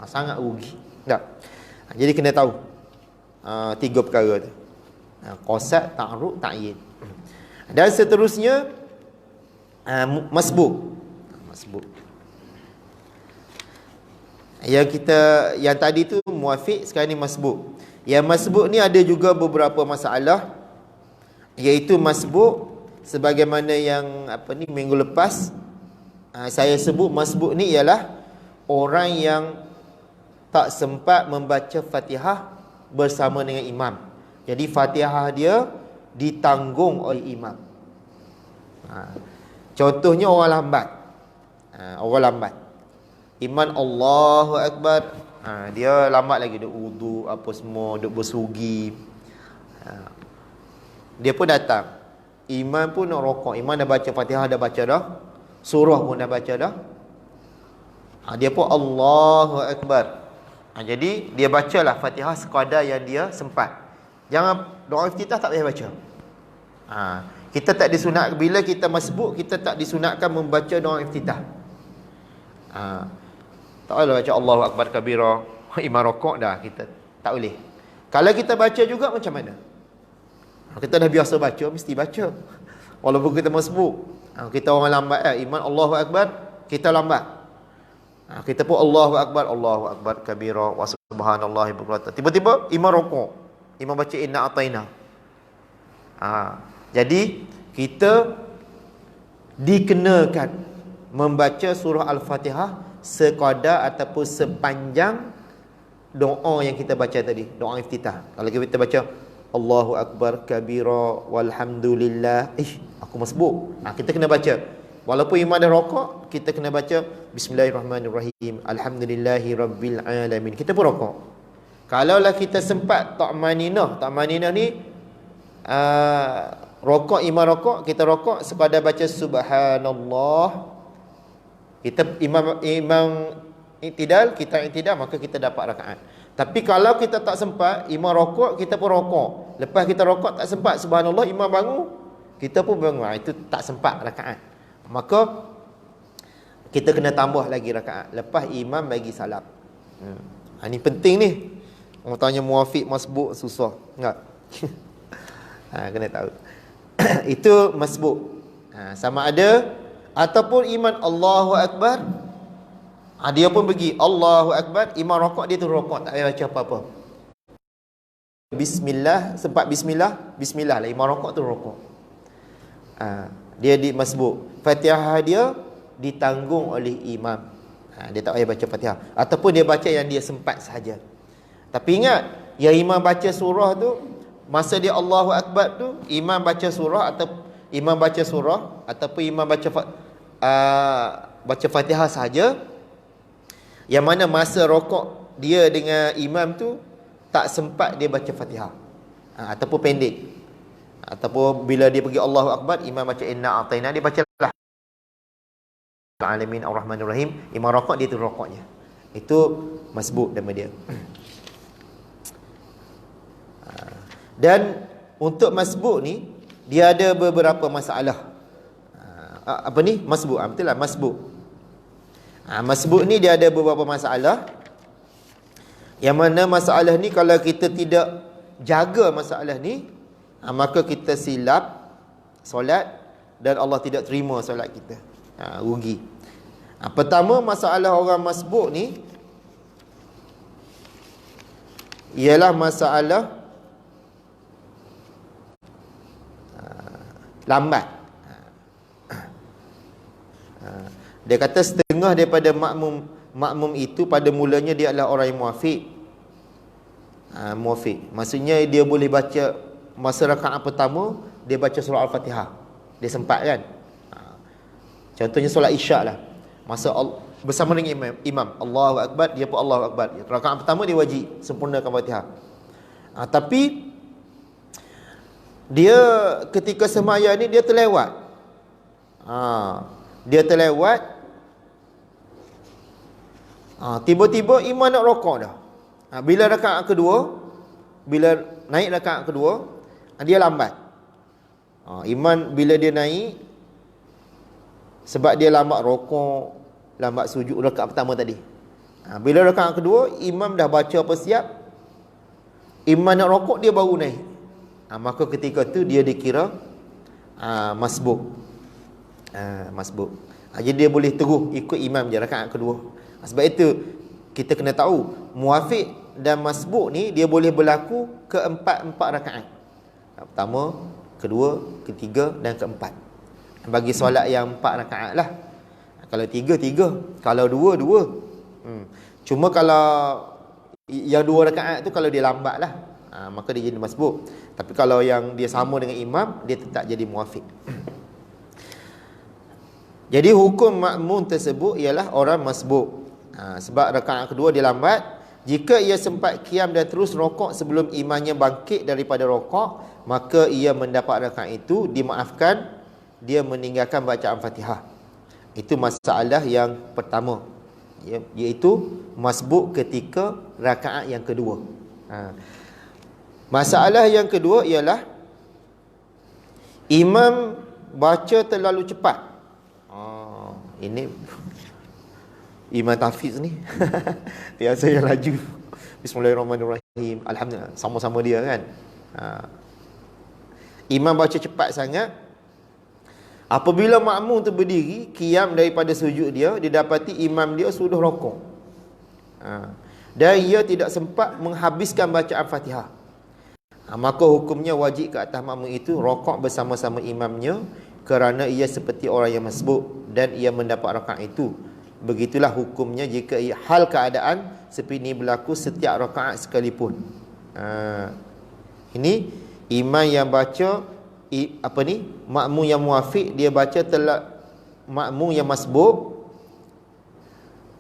Sangat rugi. Tak? Jadi kena tahu 3 perkara tu. Qasad, ta'ruf, ta'yin. Dan seterusnya masbuk. Yang tadi tu muafiq, sekarang ni masbuk. Yang masbuk ni ada juga beberapa masalah, iaitu masbuk sebagaimana yang minggu lepas saya sebut. Masbuk ni ialah orang yang tak sempat membaca Fatihah bersama dengan imam. Jadi Fatihah dia ditanggung oleh imam. Contohnya orang lambat. Orang lambat. Imam Allahu Akbar. Dia lambat lagi, duk wudu apa semua, duk bersugi. Dia pun datang. Imam pun nak rokok. Imam dah baca Fatihah, dah baca dah. Surah pun dah baca dah. Dia pun Allahu Akbar. Jadi dia bacalah Fatihah sekadar yang dia sempat. Jangan doa iftitah tak payah baca. Kita tak disunat, bila kita masbuk, kita tak disunatkan membaca doa iftitah. Tak boleh baca Allahu Akbar kabira, imam rokok dah, kita tak boleh. Kalau kita baca juga macam mana? Kita dah biasa baca, mesti baca. Walaupun kita masbuk. Kita orang lambat, imam Allahu Akbar, kita lambat. Kita pun Allahu Akbar kabira wa subhanallahi bukratan. Tiba-tiba imam rokok. Imam baca inna ataina. Jadi kita dikenakan membaca surah Al-Fatihah sekadar ataupun sepanjang doa yang kita baca tadi, doa iftitah. Kalau kita baca Allahu Akbar kabira walhamdulillah, aku masbuk, kita kena baca. Walaupun imam dah rokok, kita kena baca Bismillahirrahmanirrahim, Alhamdulillahi Rabbil Alamin. Kita pun rokok. Kalaulah kita sempat ta'maninah ni rokok, imam rokok, kita rokok sekadar baca Subhanallah. Kita imam i'tidal, kita i'tidal, maka kita dapat rakaat. Tapi kalau kita tak sempat, imam rokok, kita pun rokok. Lepas kita rokok tak sempat Subhanallah, imam bangun, kita pun bangun. Itu tak sempat rakaat. Maka kita kena tambah lagi rakaat lepas imam bagi salam. Ini penting ni. Orang tanya muafiq masbuk susah. Enggak. Kena tahu. Itu masbuk. Sama ada ataupun imam Allahu Akbar, dia pun pergi Allahu Akbar, imam rokok, dia tu rokok, tak payah baca apa-apa. Bismillah, sempat bismillah lah, imam rokok tu rokok. Dia di masbuk. Fatihah dia ditanggung oleh imam. Dia tak payah baca Fatihah. Ataupun dia baca yang dia sempat sahaja. Tapi ingat, yang imam baca surah tu, masa dia Allahu Akbar tu, imam baca surah ataupun imam baca Fatihah sahaja. Yang mana masa rokok dia dengan imam tu tak sempat dia baca Fatihah. Ataupun pendek. Ataupun bila dia pergi Allahu Akbar, imam baca inna a'taina, dia bacalah Alamin Ar-Rahmanir Rahim. Imam rokok, dia tu rokoknya. Itu masbuk nama dia. Dan untuk masbuk ni, dia ada beberapa masalah. Apa ni? Masbuk. Betul lah, masbuk. Masbuk ni dia ada beberapa masalah. Yang mana masalah ni kalau kita tidak jaga masalah ni, maka kita silap solat dan Allah tidak terima solat kita. Rugi. Pertama, masalah orang masbuk ni ialah masalah lambat. Dia kata setengah daripada makmum itu pada mulanya dia adalah orang yang muafiq. Muafiq maksudnya dia boleh baca masa rakaat pertama, dia baca surah Al-Fatihah, dia sempat kan. Contohnya solat isyak lah, masa bersama dengan imam Allahu Akbar, dia pun Allahu Akbar. Rakaat pertama dia wajib sempurnakan Fatihah. Tapi dia ketika sembahyang ni dia terlewat. Dia terlewat. Tiba-tiba imam nak rokok dah. Bila rakaat kedua, bila naik rakaat kedua, dia lambat. Imam bila dia naik, sebab dia lambat rokok, lambat sujud rakaat pertama tadi. Bila rakaat kedua, imam dah baca apa siap, imam nak rokok, dia baru naik. Maka ketika tu dia dikira masbuk. Masbuk. Jadi dia boleh terus ikut imam je rakaat kedua. Sebab itu kita kena tahu muafiq dan masbuk ni dia boleh berlaku keempat-empat rakaat. Pertama, kedua, ketiga dan keempat. Bagi solat yang 4 rakaat lah. Kalau 3, 3. Kalau 2, 2. Cuma kalau Yang 2 rakaat tu kalau dia lambat lah, maka dia jadi masbuk. Tapi kalau yang dia sama dengan imam, dia tetap jadi muafiq. Jadi hukum makmum tersebut ialah orang masbuk. Sebab rakaat kedua dia lambat. Jika ia sempat qiyam dan terus rokok sebelum imamnya bangkit daripada rokok, maka ia mendapat rakaat itu, dimaafkan, dia meninggalkan bacaan Fatihah. Itu masalah yang pertama, iaitu masbuk ketika rakaat yang kedua. Masalah yang kedua ialah imam baca terlalu cepat. Ini imam tahfiz ni biasanya laju. Bismillahirrahmanirrahim, alhamdulillah, sama-sama dia kan. Imam baca cepat sangat. Apabila makmum tu berdiri qiyam daripada sujud dia, didapati imam dia sudah rokok, dan ia tidak sempat menghabiskan bacaan Fatihah, maka hukumnya wajib ke atas makmum itu rokok bersama-sama imamnya, kerana ia seperti orang yang masbuk dan ia mendapat rakaat itu. Begitulah hukumnya jika hal keadaan seperti ini berlaku setiap rakaat sekalipun. Ini imam yang baca makmum yang muafiq, dia baca makmum yang masbuk,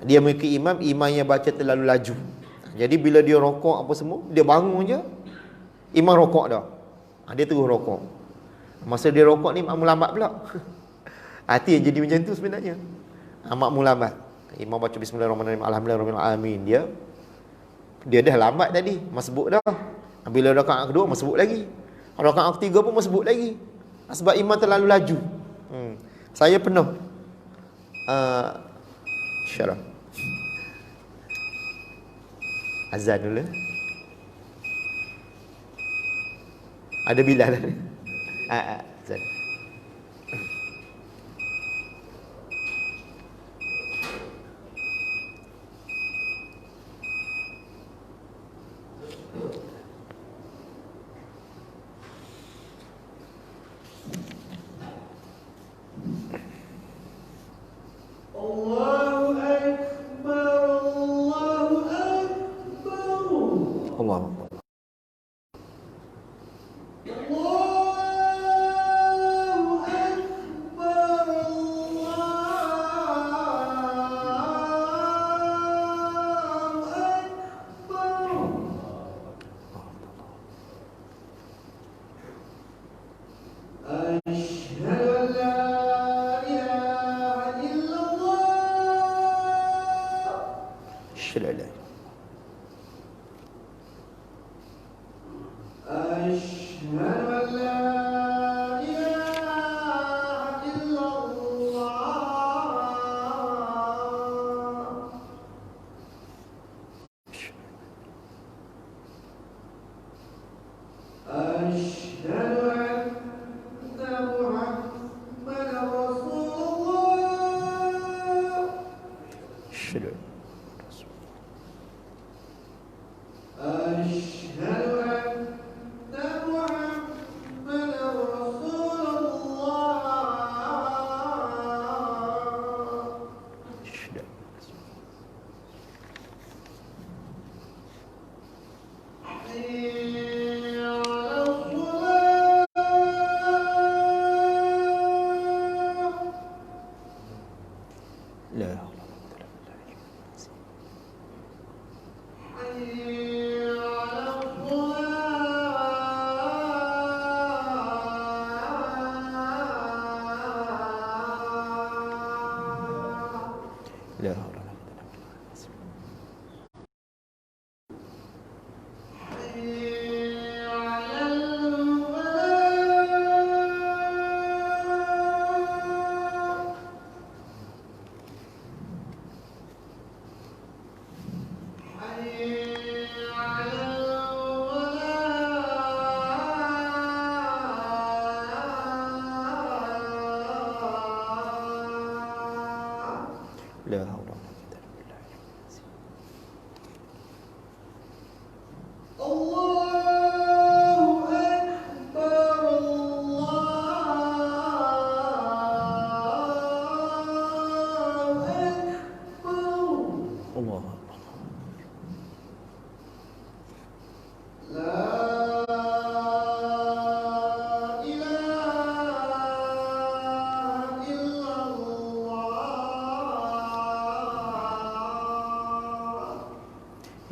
dia mengikuti imam yang baca terlalu laju. Jadi bila dia rokok apa semua, dia bangun je, imam rokok dah. Dia terus rokok. Masa dia rokok ni makmum lambat pula. Hati yang jadi macam tu sebenarnya. Makmum lambat. Imam baca bismillahirrahmanirrahim, alhamdulillahirrahmanirrahim, dia dah lambat tadi, masbuk dah. Bila rakaat kedua masbuk lagi, rakaat ketiga pun masbuk lagi, sebab imam terlalu laju. Saya pernah syarah azan dulu. Ada Bilal. Azan.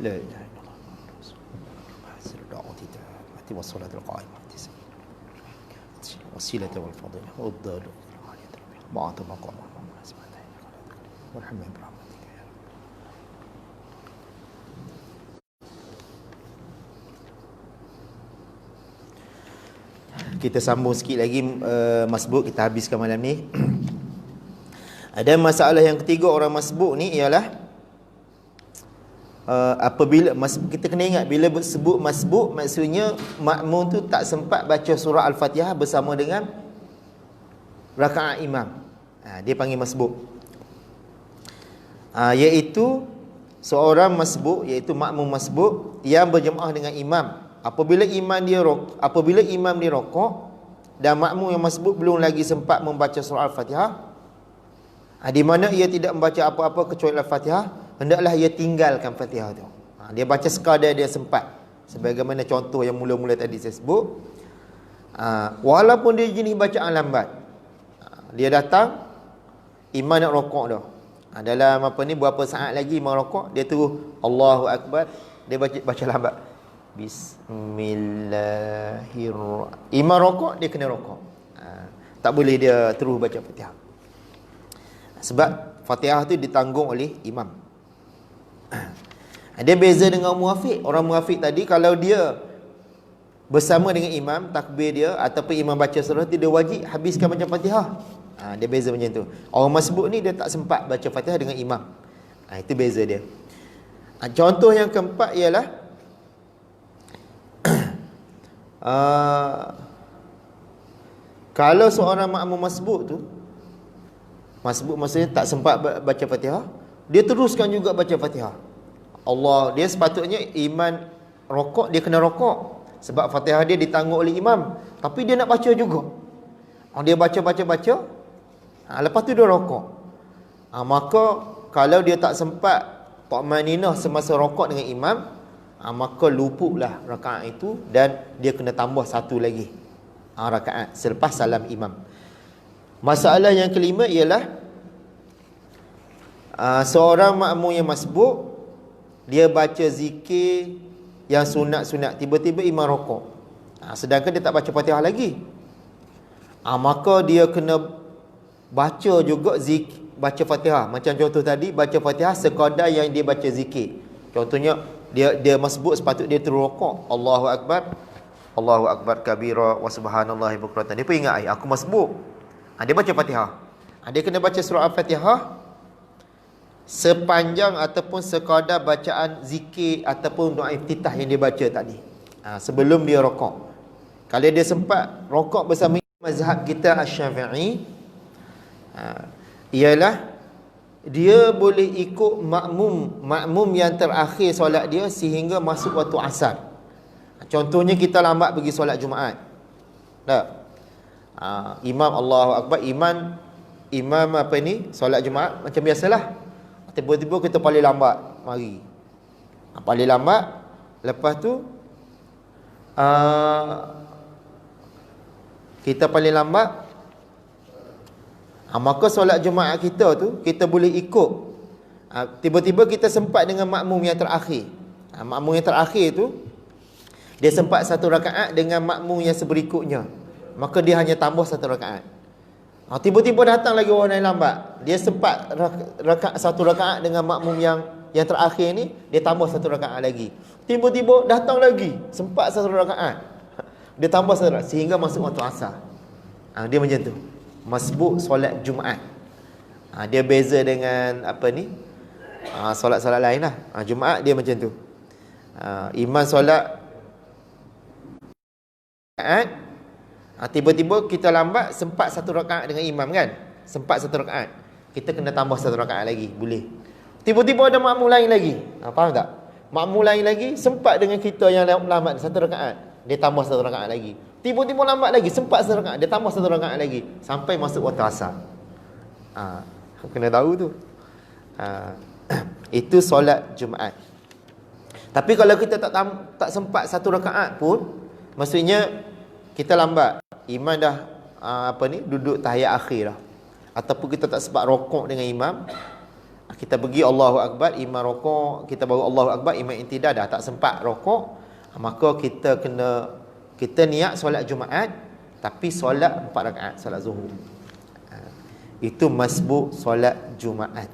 La ilaha illallah Muhammadur Rasulullah. Hasil da'wati tammati was salatul qa'imati. Wasilah wal fadilah wa ad-dalu ba'da maqam Muhammad subhanahu wa ta'ala. Warhamna birahmatika ya Rabb. Kita sambung sikit lagi masbuk, kita habiskan malam ni. Ada masalah yang ketiga orang masbuk ni ialah apabila kita kena ingat bila sebut masbuk, maksudnya makmum tu tak sempat baca surah Al-Fatihah bersama dengan rakaat imam. Dia panggil masbuk. Iaitu seorang masbuk, iaitu makmum masbuk yang berjemaah dengan imam. Apabila imam dia rokok dan makmum yang masbuk belum lagi sempat membaca surah Al-Fatihah, di mana ia tidak membaca apa-apa kecuali Al-Fatihah, hendaklah ia tinggalkan Fatihah tu. Dia baca sekadar dia sempat. Sebagaimana contoh yang mula-mula tadi saya sebut. Walaupun dia jenis bacaan lambat. Dia datang, imam nak rokok dah. Dalam beberapa saat lagi imam rokok, dia terus Allahu Akbar, dia baca lambat. Bismillahirrahmanirrahim. Imam rokok, dia kena rokok. Tak boleh dia terus baca Fatihah. Sebab Fatihah tu ditanggung oleh imam. Dia beza dengan muafiq. Orang muafiq tadi, kalau dia bersama dengan imam, takbir dia ataupun imam baca surah tu, dia wajib habiskan baca Fatihah. Dia beza macam tu. Orang masbuk ni dia tak sempat baca Fatihah dengan imam. Itu beza dia. Contoh yang keempat ialah kalau seorang makmum masbuk tu, masbuk maksudnya tak sempat baca Fatihah, dia teruskan juga baca Fatihah. Dia sepatutnya imam rokok, dia kena rokok sebab Fatihah dia ditanggung oleh imam, tapi dia nak baca juga. Dia baca, lepas tu dia rokok. Maka kalau dia tak sempat Ta'maninah semasa rokok dengan imam, maka luputlah rakaat itu dan dia kena tambah satu lagi rakaat selepas salam imam. Masalah yang kelima ialah seorang makmum yang masbuk, dia baca zikir yang sunat-sunat, tiba-tiba imam rokok, sedangkan dia tak baca Fatihah lagi. Maka dia kena baca juga baca Fatihah. Macam contoh tadi, baca Fatihah sekadar yang dia baca zikir. Contohnya dia masbuk, sepatutnya dia terus rokok, Allahu Akbar kabira wa subhanallahi bukratan. Dia pun ingat, aku masbuk. Dia baca Fatihah. Dia kena baca surah Al-Fatihah sepanjang ataupun sekadar bacaan zikir ataupun doa iftitah yang dia baca tadi, sebelum dia rokok. Kalau dia sempat rokok bersama mazhab kita Asy-Syafi'i, ialah dia boleh ikut makmum yang terakhir solat dia sehingga masuk waktu asar. Contohnya kita lambat pergi solat Jumaat. Imam Allahu Akbar, imam solat Jumaat macam biasalah. Tiba-tiba kita paling lambat mari. Paling lambat, lepas tu kita paling lambat, maka solat Jumaat kita tu kita boleh ikut. Tiba-tiba kita sempat dengan makmum yang terakhir. Makmum yang terakhir tu dia sempat satu rakaat dengan makmum yang seberikutnya, maka dia hanya tambah satu rakaat. Tiba-tiba datang lagi orang yang lambat, dia sempat satu rakaat dengan makmum yang terakhir ni, dia tambah satu rakaat lagi. Tiba-tiba datang lagi, sempat satu rakaat, dia tambah satu rakaat sehingga masuk waktu asar. Dia macam tu masbuk solat Jumaat. Dia beza dengan solat-solat lain lah. Jumaat dia macam tu. Imam solat rakaat, tiba-tiba kita lambat, sempat satu rakaat dengan imam kan, sempat satu rakaat, kita kena tambah satu rakaat lagi, boleh. Tiba-tiba ada makmum lain lagi, faham tak? Makmum lain lagi sempat dengan kita yang lambat satu rakaat, dia tambah satu rakaat lagi. Tiba-tiba lambat lagi, sempat satu rakaat, dia tambah satu rakaat lagi, sampai masuk waktu asar. Kena tahu tu. Itu solat Jumaat. Tapi kalau kita tak sempat satu rakaat pun, maksudnya kita lambat, imam dah duduk tahiyat akhir dah, ataupun kita tak sempat rokok dengan imam, Kita pergi Allahu Akbar, imam rokok, kita baru Allahu Akbar, imam intidal dah tak sempat rokok, maka kita niat solat Jumaat, tapi solat 4 rakaat, solat Zuhur. Itu masbuk solat Jumaat.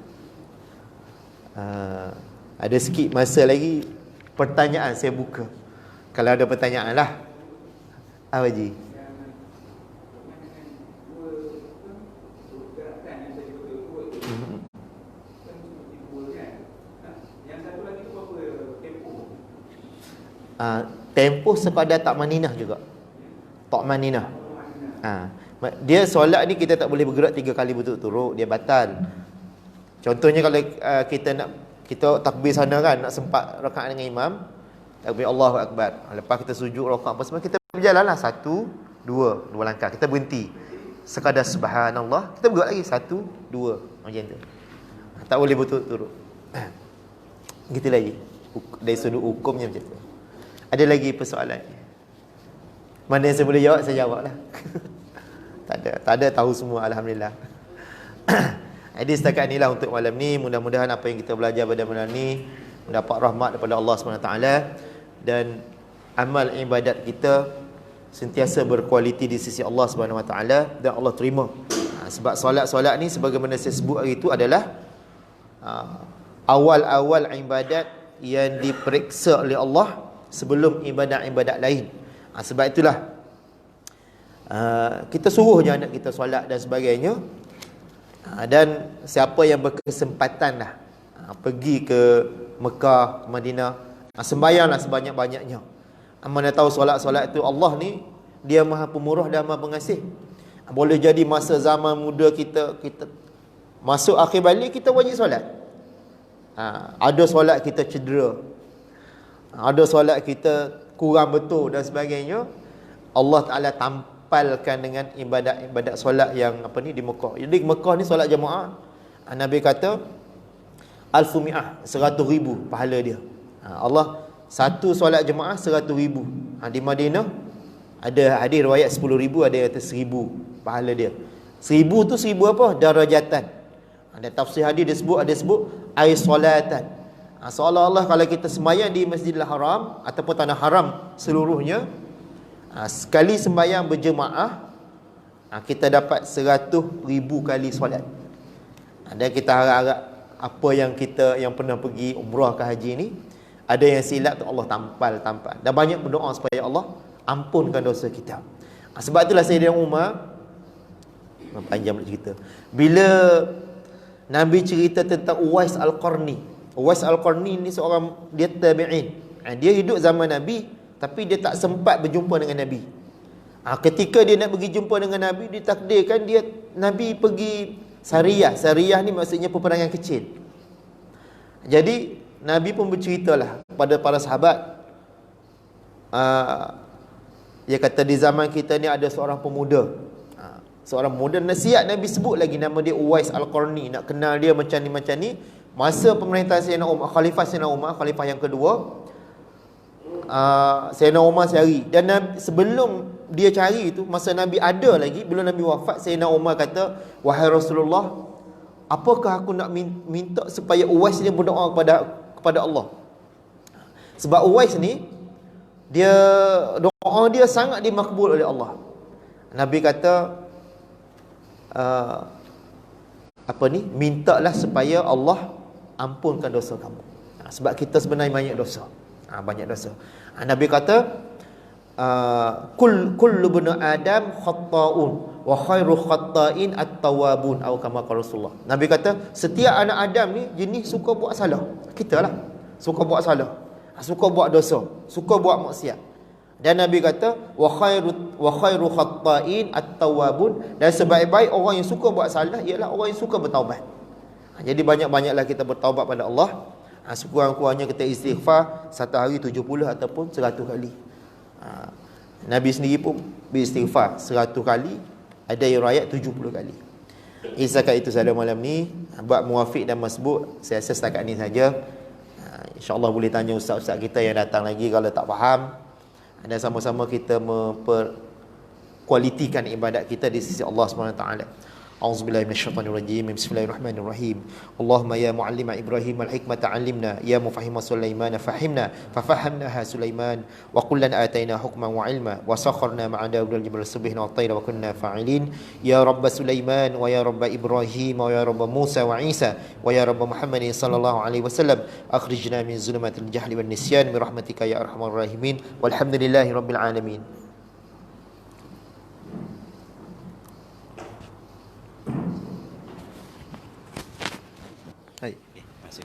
Ada sikit masa lagi, pertanyaan saya buka. Kalau ada pertanyaan lah. Apa Haji? Tempoh sekadar takmaninah juga. Takmaninah. Dia solat ni kita tak boleh bergerak 3 kali berturut-turut, dia batal. Contohnya kalau kita takbir sana kan, nak sempat rakaat dengan imam, takbir Allahu Akbar. Lepas kita sujud rakaat apa semua, kita berjalanlah 1 2 langkah. Kita berhenti. Sekadar subhanallah, kita bergerak lagi 1 2 macam tu. Tak boleh berturut-turut. Gitu lagi. Dari sudut hukumnya macam tu. Ada lagi persoalan? Mana yang saya boleh jawab, saya jawablah. Tak ada, tahu semua, alhamdulillah. Jadi setakat inilah untuk malam ni. Mudah-mudahan apa yang kita belajar pada malam ni mendapat rahmat daripada Allah SWT, dan amal ibadat kita sentiasa berkualiti di sisi Allah SWT, dan Allah terima. Sebab solat-solat ni sebagaimana saya sebut hari itu adalah awal-awal ibadat yang diperiksa oleh Allah sebelum ibadat-ibadat lain. Sebab itulah kita suruh je anak kita solat dan sebagainya. Dan siapa yang berkesempatan lah pergi ke Mekah, Madinah, sembahyanglah sebanyak-banyaknya. Mana tahu solat-solat itu Allah ni, dia Maha Pemurah dan Maha Pengasih. Boleh jadi masa zaman muda kita masuk akhir balik, kita wajib solat. Ada solat kita cedera, ada solat kita kurang betul dan sebagainya. Allah Ta'ala tampalkan dengan ibadat-ibadat solat yang di Mekah. Jadi Mekah ni solat jemaah, Nabi kata 1,000,000, 100,000 pahala dia. Allah satu solat jemaah 100,000. Di Madinah ada hadis riwayat 10,000, ada yang kata 1,000 pahala dia. 1,000 tu 1,000 apa? Darajatan. Ada tafsir hadis dia sebut, ada sebut ay solatan. Seolah-olah kalau kita sembahyang di Masjidil Haram ataupun tanah haram seluruhnya, sekali sembahyang berjemaah, kita dapat 100,000 kali solat. Dan kita harap-harap apa yang kita yang pernah pergi umrah ke haji ni, ada yang silap tu Allah tampal. Dan banyak berdoa supaya Allah ampunkan dosa kita. Sebab itulah Sayyidina Umar, panjang cerita, bila Nabi cerita tentang Uwais Al-Qarni. Uwais Al-Qarni ni seorang, dia tabi'in. Dia hidup zaman Nabi, tapi dia tak sempat berjumpa dengan Nabi. Ketika dia nak pergi jumpa dengan Nabi, ditakdirkan Nabi pergi Sariyah. Sariyah ni maksudnya peperangan kecil. Jadi Nabi pun berceritalah kepada para sahabat. Dia kata di zaman kita ni ada seorang pemuda. Seorang pemuda, nasihat Nabi sebut lagi nama dia Uwais Al-Qarni. Nak kenal dia macam ni. Masa pemerintahan Sayyidina Umar, Khalifah Sayyidina Umar, Khalifah yang kedua, Sayyidina Umar cari. Dan sebelum dia cari itu, masa Nabi ada lagi, bila Nabi wafat, Sayyidina Umar kata, wahai Rasulullah, apakah aku nak minta supaya Uwais ni berdoa kepada Allah? Sebab Uwais ni, doa dia sangat dimakbul oleh Allah. Nabi kata, mintalah supaya Allah ampunkan dosa kamu. Sebab kita sebenarnya banyak dosa. Nabi kata, kullu bani Adam khatta'un wa khairu khatta'in at-tawwabun, atau kama qala Rasulullah. Nabi kata setiap anak Adam ni jenis suka buat salah. Kita lah suka buat salah, suka buat dosa, suka buat maksiat. Dan Nabi kata wa khairu khatta'in at-tawwabun, dan sebaik-baik orang yang suka buat salah ialah orang yang suka bertaubat. Jadi banyak-banyaklah kita bertaubat pada Allah. Sekurang-kurangnya kita istighfar satu hari 70 ataupun 100 kali. Nabi sendiri pun beristighfar 100 kali, ada yang riwayat 70 kali. Setakat itu sahaja malam ni, buat muwafiq dan masbuk, saya rasa setakat ni saja. InsyaAllah boleh tanya ustaz-ustaz kita yang datang lagi kalau tak faham, dan sama-sama kita memperkualitikan ibadat kita di sisi Allah SWT. A'udzubillahi minasyaitonirrajim. Bismillahirrahmanirrahim. Allahumma ya muallima Ibrahim al-hikmata 'allimna, ya mufahhima Sulaiman fahimna, fafahamnaha Sulaiman, wa kullan atayna hukman wa ilma, wa sakharna ma'a Daud al-jibala subhana wa tayra wa kunna fa'ilin. Ya rabb Sulaiman wa ya rabb Ibrahim wa ya rabb Musa wa Isa wa ya rabb Muhammadin sallallahu alaihi wasallam, akhrijna min zulumatil jahli wan nisyan bi rahmatika ya arhamar rahimin. Walhamdulillahi rabbil alamin. Hai, masuk.